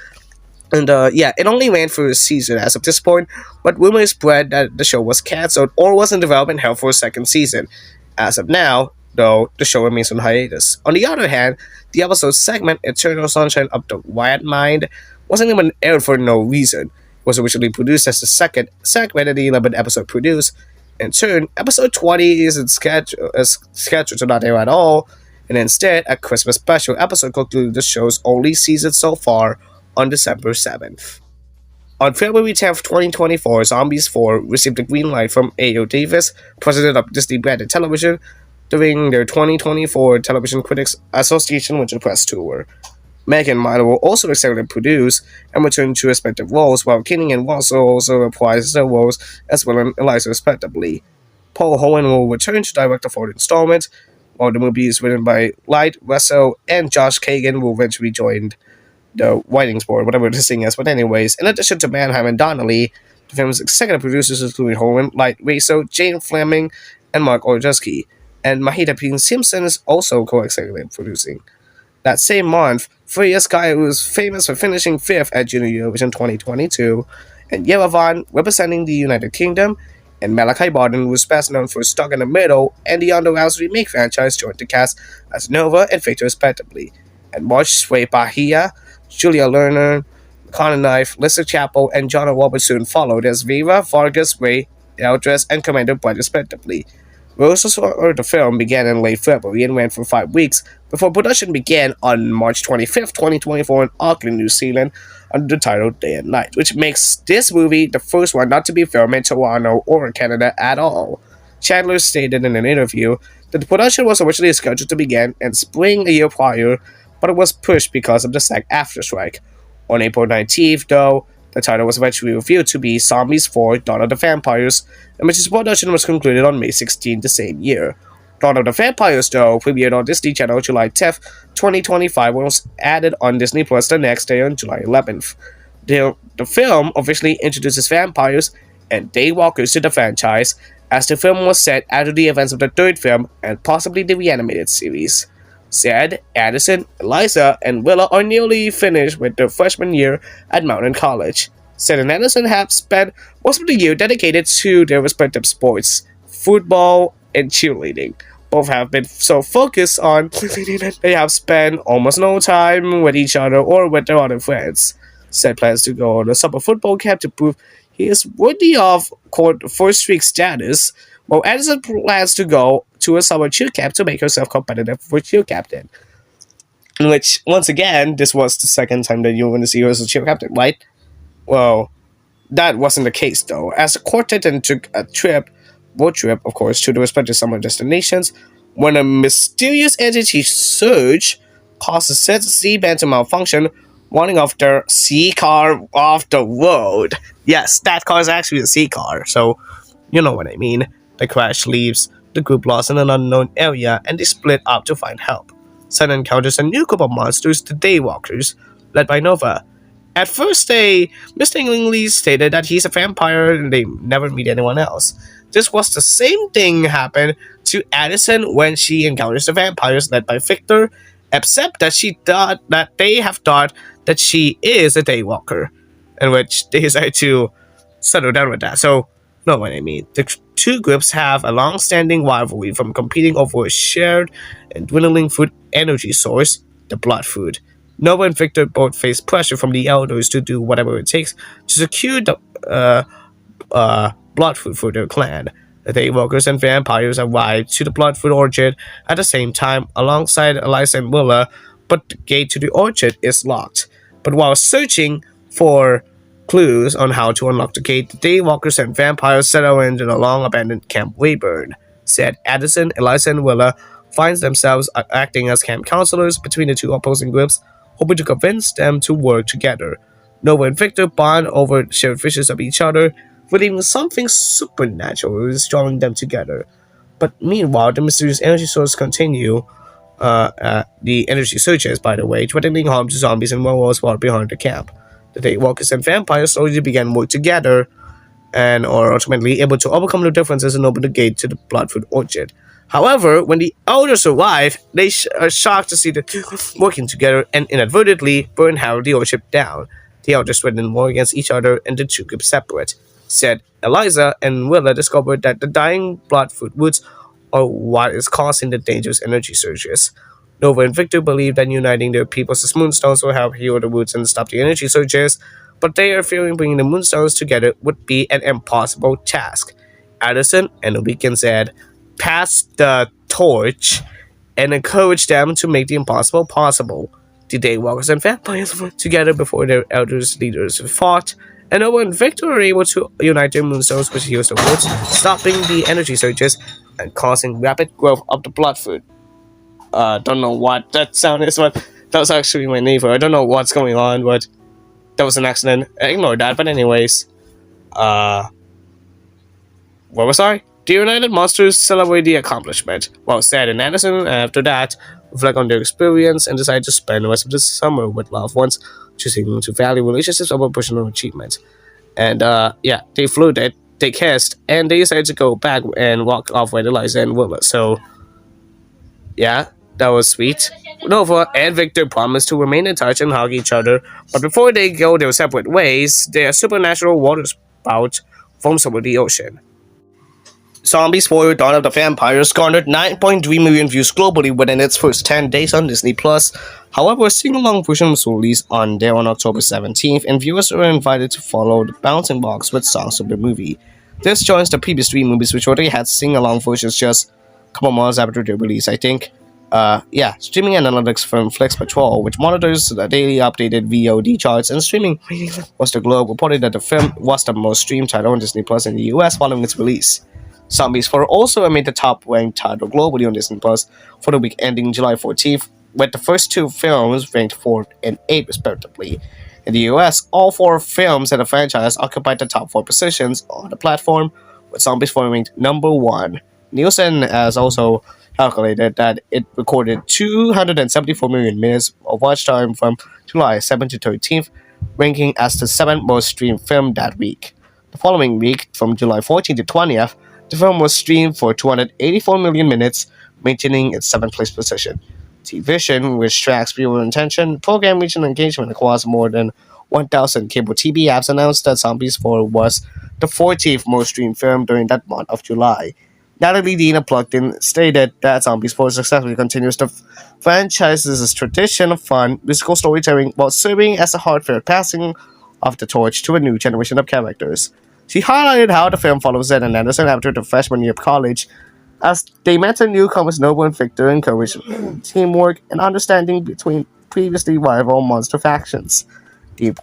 [SPEAKER 1] And it only ran for a season as of this point, but rumors spread that the show was cancelled or was in development hell for a second season. As of now, though, the show remains on hiatus. On the other hand, the episode segment Eternal Sunshine of the Wild Mind wasn't even aired for no reason. It was originally produced as the second segment of the 11th episode produced. In turn, episode 20 is scheduled to not air at all, and instead, a Christmas special episode concluded the show's only season so far on December 7th. On February 10th, 2024, Zombies 4 received a green light from A.O. Davis, president of Disney Branded Television, during their 2024 Television Critics Association Winter Press Tour. Meg and Milo will also executive produce and return to respective roles, while Kenny and Russell also reprise their roles, as well as Eliza respectively. Paul Hohen will return to direct the fourth installment, while the movie is written by Light, Russell, and Josh Kagan will eventually join the writing board, whatever this thing is. But anyways, in addition to Mannheim and Donnelly, the film's executive producers include Hohen, Light, Russell, Jane Fleming, and Mark Olszewski, and Mahita P. Simpson is also co-executive producing. That same month, Freya Sky, who is famous for finishing 5th at Junior Eurovision 2022, and Yerevan, representing the United Kingdom, and Malachi Barton, who is best known for Stuck in the Middle and the Underhouse remake franchise, joined the cast as Nova and Victor respectively. And March Sway Bahia, Julia Lerner, Connor Knife, Lisa Chappell, and John Robertson followed as Vera, Vargas, Ray, Eldress, and Commander Bright respectively. Rehearsals for the film began in late February and ran for 5 weeks before production began on March 25th, 2024 in Auckland, New Zealand under the title Day and Night, which makes this movie the first one not to be filmed in Toronto or Canada at all. Chandler stated in an interview that the production was originally scheduled to begin in spring a year prior, but it was pushed because of the SAG-AFTRA strike. On April 19th, though, the title was eventually revealed to be Zombies 4 Dawn of the Vampires, and which its production was concluded on May 16 the same year. Dawn of the Vampires, though, premiered on Disney Channel July 10th, 2025, and was added on Disney Plus the next day on July 11th. The film officially introduces vampires and daywalkers to the franchise, as the film was set after the events of the third film and possibly the reanimated series. Zed, Addison, Eliza, and Willa are nearly finished with their freshman year at Mountain College. Zed and Addison have spent most of the year dedicated to their respective sports, football and cheerleading. Both have been so focused on cheerleading that they have spent almost no time with each other or with their other friends. said plans to go on a summer football camp to prove he is worthy of court first streak status, while Addison plans to go to a summer cheer camp to make herself competitive for cheer captain. In which, once again, this was the second time that you were going to see her as a cheer captain, right? Well, that wasn't the case though, as the quartet then took a boat trip, of course, to the respective summer destinations, when a mysterious entity surge caused the said sea band to malfunction, running off their sea car off the road. Yes, that car is actually a sea car, so you know what I mean. The crash leaves the group lost in an unknown area, and they split up to find help. Sun encounters a new group of monsters, the daywalkers, led by Nova. At first, they mistakenly stated that he's a vampire and they never meet anyone else. This was the same thing happened to Addison when she encounters the vampires led by Victor, except that she thought that they have thought that she is a daywalker, in which they decided to settle down with that. So, know what I mean. The two groups have a long-standing rivalry from competing over a shared and dwindling food energy source, the blood food. Nova and Victor both face pressure from the elders to do whatever it takes to secure the blood food for their clan. The daywalkers and vampires arrive to the blood food orchard at the same time alongside Eliza and Willa, but the gate to the orchard is locked. But while searching for clues on how to unlock the gate, the daywalkers and vampires settle into the long-abandoned Camp Wayburn. Said Addison, Eliza, and Willa finds themselves acting as camp counselors between the two opposing groups, hoping to convince them to work together. Nova and Victor bond over shared visions of each other, believing something supernatural is drawing them together. But meanwhile, the mysterious energy source continue the energy surges, by the way, threatening harm to zombies and werewolves while behind the camp. The daywalkers and vampires slowly began work together and are ultimately able to overcome their differences and open the gate to the Bloodfoot Orchard. However, when the elders arrive, they are shocked to see the two working together and inadvertently burn half the orchard down. The elders threaten war against each other and the two keep separate. Said Eliza and Willa discovered that the dying Bloodfoot woods are what is causing the dangerous energy surges. Nova and Victor believe that uniting their peoples as Moonstones will help heal the woods and stop the energy surges, but they are fearing bringing the Moonstones together would be an impossible task. Addison and the Weekend said, pass the torch and encourage them to make the impossible possible. The Daywalkers and vampires worked together before their elders leaders fought, and Nova and Victor were able to unite their Moonstones which heals the woods, stopping the energy surges and causing rapid growth of the Bloodfoot. Don't know what that sound is, but that was actually my neighbor. I don't know what's going on, but that was an accident. Ignore that, but anyways. What was I? The United Monsters celebrate the accomplishment, while Sad and Addison, after that, reflect on their experience and decide to spend the rest of the summer with loved ones, choosing to value relationships over personal achievements. And, they flirted, they kissed, and they decided to go back and walk off with Eliza and Willa. So, yeah, that was sweet. Nova and Victor promised to remain in touch and hug each other, but before they go their separate ways, their supernatural water spout forms over the ocean. Zombies for Dawn of the Vampires garnered 9.3 million views globally within its first 10 days on Disney+. However, a sing-along version was released on October 17th, and viewers were invited to follow the bouncing box with songs of the movie. This joins the previous three movies, which already had sing-along versions just a couple months after their release, I think. Streaming analytics from Flix Patrol, which monitors the daily updated VOD charts and streaming across the globe, reported that the film was the most streamed title on Disney Plus in the US following its release. Zombies 4 also made the top-ranked title globally on Disney Plus for the week ending July 14th, with the first two films ranked 4th and 8th respectively. In the US, all four films in the franchise occupied the top 4 positions on the platform, with Zombies 4 ranked number 1. Nielsen has also calculated that it recorded 274 million minutes of watch time from July 7th to 13th, ranking as the 7th most streamed film that week. The following week, from July 14th to 20th, the film was streamed for 284 million minutes, maintaining its 7th place position. T-Vision, which tracks viewer attention, program reach, and engagement across more than 1,000 cable TV apps, announced that Zombies 4 was the 14th most streamed film during that month of July. Natalie Dina plugged in stated that Zombies 4 successfully continues the franchise's tradition of fun musical storytelling while serving as a heartfelt passing of the torch to a new generation of characters. She highlighted how the film follows Zed and Addison after the freshman year of college, as they mentor newcomers Noble and Victor, encourage teamwork and understanding between previously rival monster factions. The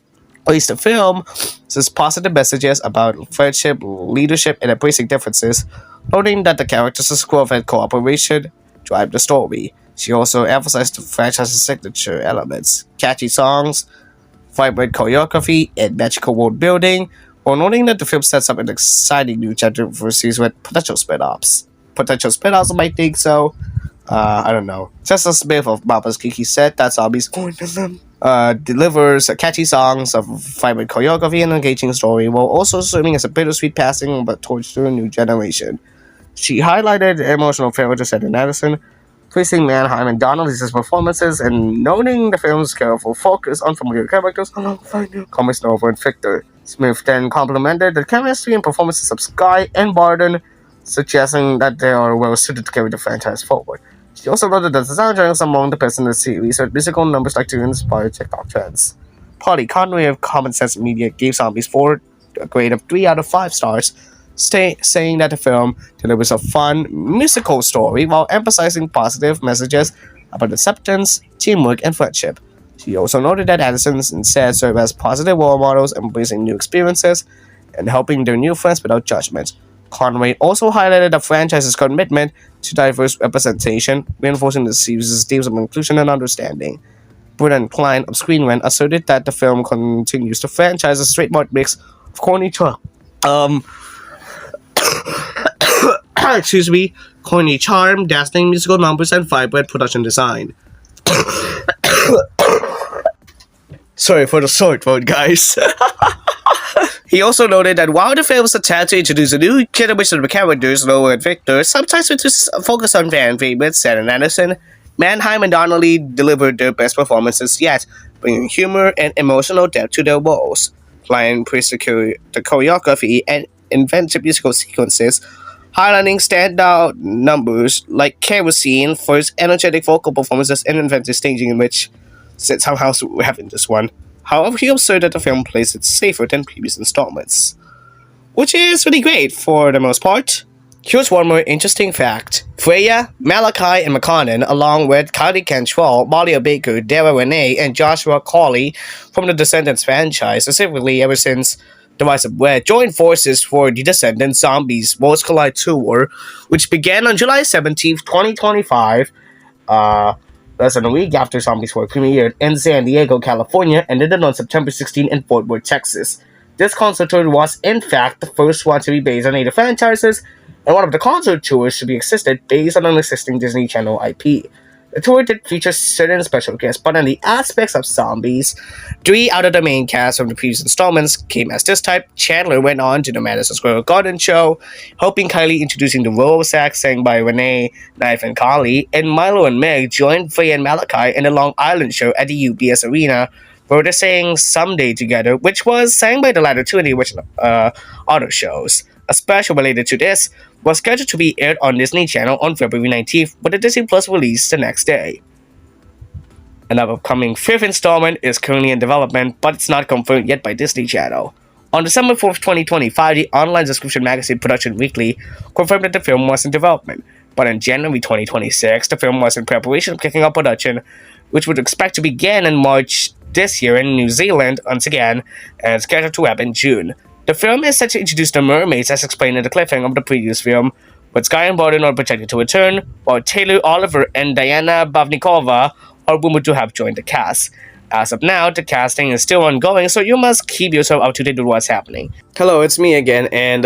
[SPEAKER 1] Place the film says positive messages about friendship, leadership, and embracing differences, noting that the characters' growth and cooperation drive the story. She also emphasized the franchise's signature elements, catchy songs, vibrant choreography, and magical world building, while noting that the film sets up an exciting new chapter for series with potential spin-offs. Potential spin-offs might think so. I don't know. Cecil Smith of Mama's Kiki said that Zombies delivers catchy songs of vibrant choreography and engaging story, while also serving as a bittersweet passing of a torch to a new generation. She highlighted the emotional farewell to Seth and Addison, praising Mannheim and Donnelly's performances, and noting the film's careful focus on familiar characters alongside newcomers Nova and Victor. Smith then complimented the chemistry and performances of Sky and Barden, suggesting that they are well suited to carry the franchise forward. She also noted that the soundtracks among the best in the series had musical numbers like to inspire TikTok trends. Polly Conway of Common Sense Media gave Zombies 4 a grade of 3 out of 5 stars, saying that the film delivers a fun, musical story while emphasizing positive messages about acceptance, teamwork, and friendship. She also noted that Addison and Seth serve as positive role models, embracing new experiences and helping their new friends without judgment. Conway also highlighted the franchise's commitment to diverse representation, reinforcing the series' themes of inclusion and understanding. Brennan Klein of Screen Rant asserted that the film continues the franchise's trademark mix of corny charm, dazzling musical numbers, and vibrant production design. Sorry for the short word, guys. He also noted that while the film was attempted to introduce a new generation of characters, Noah and Victor, sometimes with this focus on fan favorites, Seth and Addison, Mannheim and Donnelly delivered their best performances yet, bringing humor and emotional depth to their roles. Klein praised the choreography and inventive musical sequences, highlighting standout numbers like Kerosene for its energetic vocal performances and inventive staging, in which somehow we have in this one. However, he observed that the film plays it safer than previous installments, which is really great for the most part. Here's one more interesting fact. Freya, Malachi, and McConnell, along with Kylie Cantrell, Malia Baker, Dara Renee, and Joshua Cawley from the Descendants franchise, specifically ever since The Rise of Red, joined forces for the Descendants Zombies Worlds Collide Tour, which began on July 17th, 2025, less than a week after Zombies 4 premiered in San Diego, California, and ended on September 16 in Fort Worth, Texas. This concert tour was, in fact, the first one to be based on native franchises, and one of the concert tours to be existed based on an existing Disney Channel IP. The tour did feature certain special guests, but on the aspects of Zombies, 3 out of the main cast from the previous installments came as this type. Chandler went on to the Madison Square Garden show, helping Kylie introducing the role of Zach, sang by Renee, Knife, and Carly, and Milo and Meg joined Faye and Malachi in the Long Island show at the UBS Arena, where they sang Someday together, which was sang by the latter two in the original other shows. A special related to this was scheduled to be aired on Disney Channel on February 19th, but the Disney Plus released the next day. An upcoming 5th installment is currently in development, but it's not confirmed yet by Disney Channel. On December 4th, 2025, the online subscription magazine Production Weekly confirmed that the film was in development, but in January 2026, the film was in preparation of kicking off production, which would expect to begin in March this year in New Zealand once again, and scheduled to wrap in June. The film is set to introduce the mermaids as explained in the cliffhanger of the previous film, with Sky and Barden are projected to return, while Taylor Oliver and Diana Bavnikova are rumored to have joined the cast. As of now, the casting is still ongoing, so you must keep yourself up to date with what's happening. Hello, it's me again, and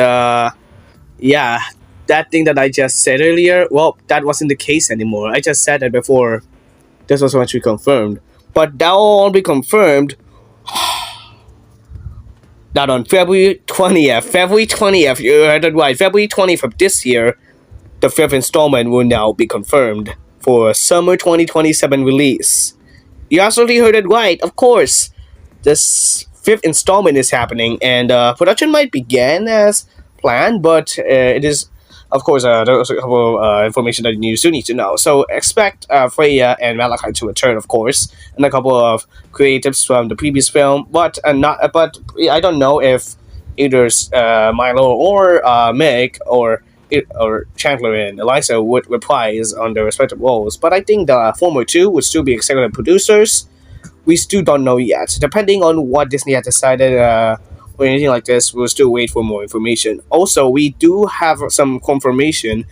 [SPEAKER 1] yeah, that thing that I just said earlier, well, that wasn't the case anymore. I just said that before this was what we confirmed. But that will all be confirmed that on February 20th, you heard it right, February 20th of this year, the 5th installment will now be confirmed for a summer 2027 release. You absolutely heard it right, of course. This 5th installment is happening, and production might begin as planned, but it is of course, there's a couple information that you still need to know. So expect Freya and Malachi to return, of course, and a couple of creatives from the previous film. But not. But I don't know if either Milo or Meg or Chandler and Eliza would reprise on their respective roles. But I think the former two would still be executive producers. We still don't know yet. Depending on what Disney has decided or anything like this, we'll still wait for more information. Also, we do have some confirmation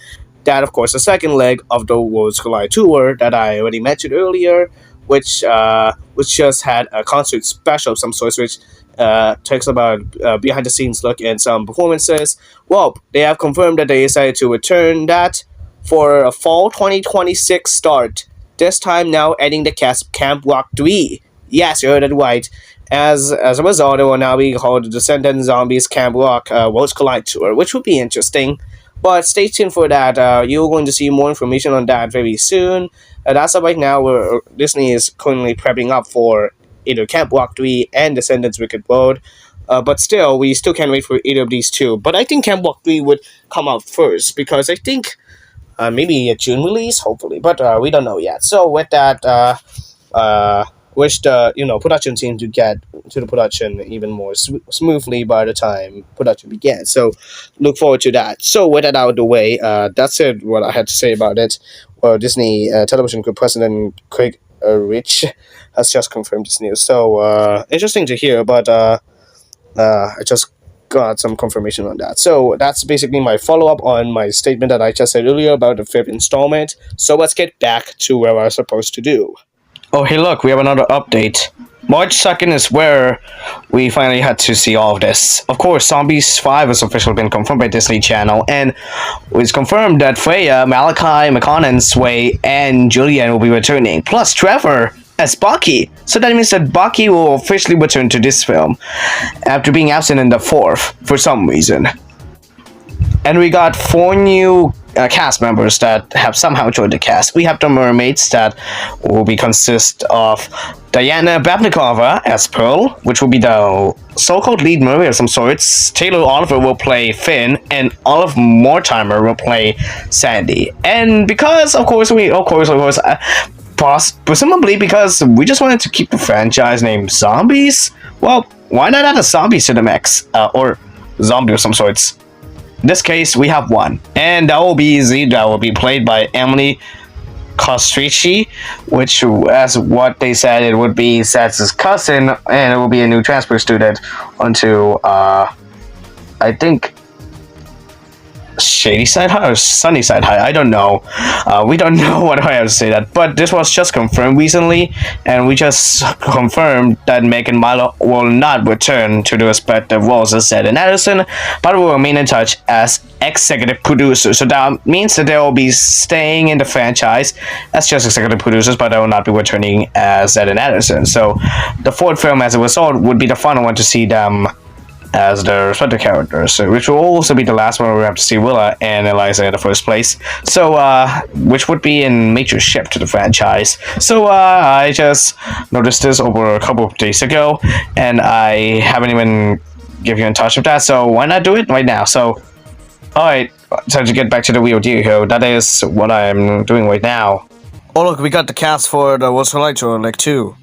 [SPEAKER 1] that, of course, the second leg of the Worlds Collide tour that I already mentioned earlier, which just had a concert special of some sort, which talks about behind the scenes look and some performances. Well, they have confirmed that they decided to return that for a fall 2026 start. This time now adding the cast of Camp Rock 3. Yes, you heard it right. As a result, it will now be called the Descendants Zombies Camp Rock Worlds Collide Tour, which would be interesting. But stay tuned for that. You're going to see more information on that very soon. As of right now, Disney is currently prepping up for either Camp Rock 3 and Descendants Wicked World. But still, we still can't wait for either of these two. But I think Camp Rock 3 would come out first because I think maybe a June release, hopefully. But we don't know yet. So with that, wish the production team to get to the production even more smoothly by the time production begins. So look forward to that. So with that out of the way, that's it. What I had to say about it. Well, Disney Television Group President Craig Rich has just confirmed this news. So interesting to hear, but I just got some confirmation on that. So that's basically my follow-up on my statement that I just said earlier about the fifth installment. So let's get back to where I was supposed to do. Oh, hey, look, we have another update. March 2nd is where we finally had to see all of this. Of course, Zombies 5 has officially been confirmed by Disney Channel, and it's confirmed that Freya, Malachi, McConaughey, Sway, and Julian will be returning, plus Trevor as Bucky. So that means that Bucky will officially return to this film, after being absent in the fourth, for some reason. And we got 4 new cast members that have somehow joined the cast. We have the mermaids that will consist of Diana Babnikova as Pearl, which will be the so-called lead mermaid of some sorts. Taylor Oliver will play Finn, and Olive Mortimer will play Sandy. And because, presumably because we just wanted to keep the franchise name Zombies, well, why not add a zombies to the mix? Or zombie of some sorts. In this case, we have one, and that will be Z. That will be played by Emily Kostrici, which, as what they said, it would be Satz's cousin, and it will be a new transfer student onto, I think, Shady Side High or Sunny Side High. I don't know. We don't know what I have to say that, but this was just confirmed recently, and we just confirmed that Meg and Milo will not return to the respective roles as Zed and Addison, but will remain in touch as executive producers. So that means that they will be staying in the franchise as just executive producers, but they will not be returning as Zed and Addison. So the fourth film, as a result, would be the final one to see them as their respective characters, which will also be the last one where we have to see Willa and Eliza in the first place. So, which would be a major shift to the franchise. So, I just noticed this over a couple of days ago, and I haven't even given you in touch with that, so why not do it right now? So, alright, time to get back to the real deal here. That is what I'm doing right now. Oh look, we got the cast for the Worlds Collide Tour, like 2.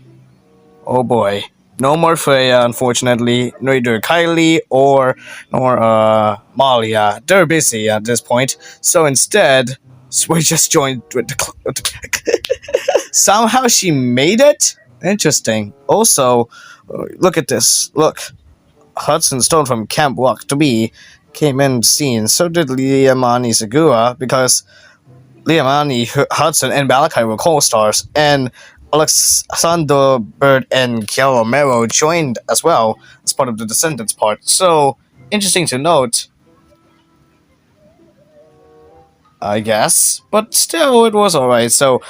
[SPEAKER 1] Oh boy. No more Freya, unfortunately. Neither Kylie nor Molly. They're busy at this point. So instead, Sway just joined with the somehow she made it? Interesting. Also, look at this. Look. Hudson Stone from Camp Rock 3 came in scene. So did Liamani Segura, because Liamani, Hudson, and Malachi were co-stars. And Alexander Bird and Kiara Romero joined as well as part of the Descendants part. So, interesting to note, I guess. But still, it was alright. So,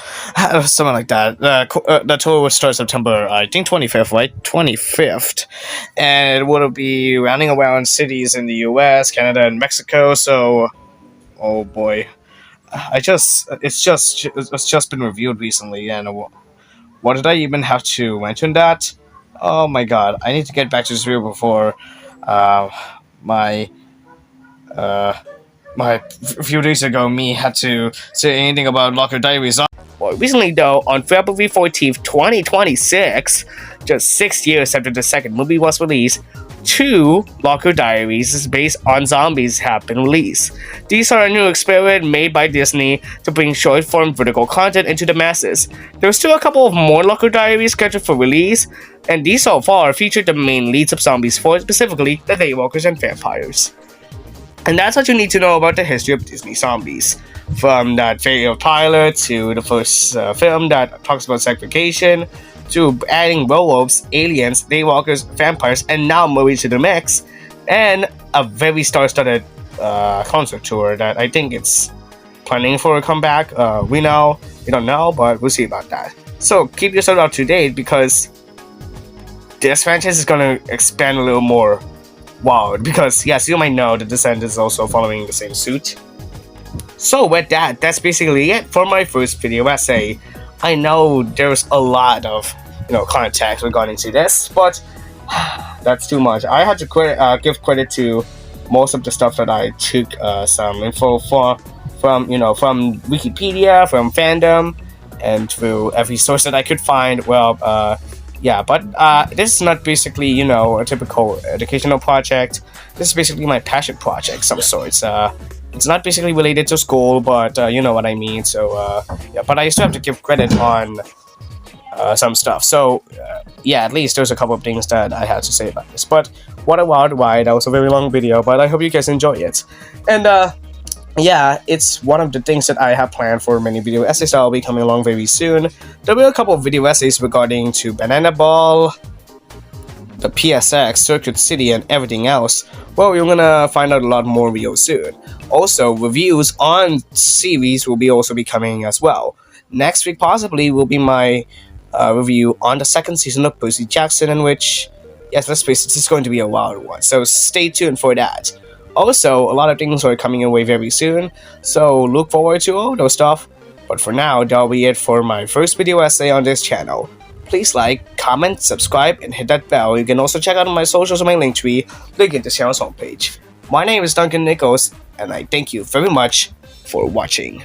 [SPEAKER 1] something like that. The tour would start September, I think, 25th, right? 25th. And it would be rounding around cities in the US, Canada, and Mexico. So, oh boy. It's just been reviewed recently, and what did I even have to mention that? Oh my god, I need to get back to this video before my
[SPEAKER 2] A few days ago, me had to say anything about Locker Diaries.
[SPEAKER 1] Well, recently though, on February 14th, 2026, just 6 years after the second movie was released, 2 Locker Diaries based on zombies have been released. These are a new experiment made by Disney to bring short-form vertical content into the masses. There's still a couple of more Locker Diaries scheduled for release, and these so far feature the main leads of zombies for specifically the daywalkers and vampires. And that's what you need to know about the history of Disney zombies. From that failed pilot to the first film that talks about segregation, to adding werewolves, aliens, daywalkers, vampires, and now mermaids to the mix, and a very star-studded concert tour that I think it's planning for a comeback. We don't know, but we'll see about that. So keep yourself up to date because this franchise is gonna expand a little more. Wow, because yes, you might know the Descendants is also following the same suit. So with that, that's basically it for my first video essay. I know there's a lot of context regarding to this, but that's too much. I had to give credit to most of the stuff that I took some info from Wikipedia, from fandom, and through every source that I could find. Well, yeah, but this is not basically, a typical educational project. This is basically my passion project, some sorts. It's not basically related to school, but you know what I mean. So, yeah, but I still have to give credit on some stuff. So, yeah, at least there's a couple of things that I had to say about this. But what a wild ride. That was a very long video, but I hope you guys enjoy it. And, yeah, it's one of the things that I have planned for many video essays that will be coming along very soon. There'll be a couple of video essays regarding to Banana Ball, the PSX, Circuit City, and everything else. Well, you're gonna find out a lot more real soon. Also, reviews on series will also be coming as well. Next week possibly will be my review on the second season of Percy Jackson, in which, yes, let's face it, it's going to be a wild one. So stay tuned for that. Also, a lot of things are coming your way very soon, so look forward to all those stuff. But for now, that'll be it for my first video essay on this channel. Please like, comment, subscribe, and hit that bell. You can also check out my socials on my Linktree, link in this channel's homepage. My name is Duncan Nichols, and I thank you very much for watching.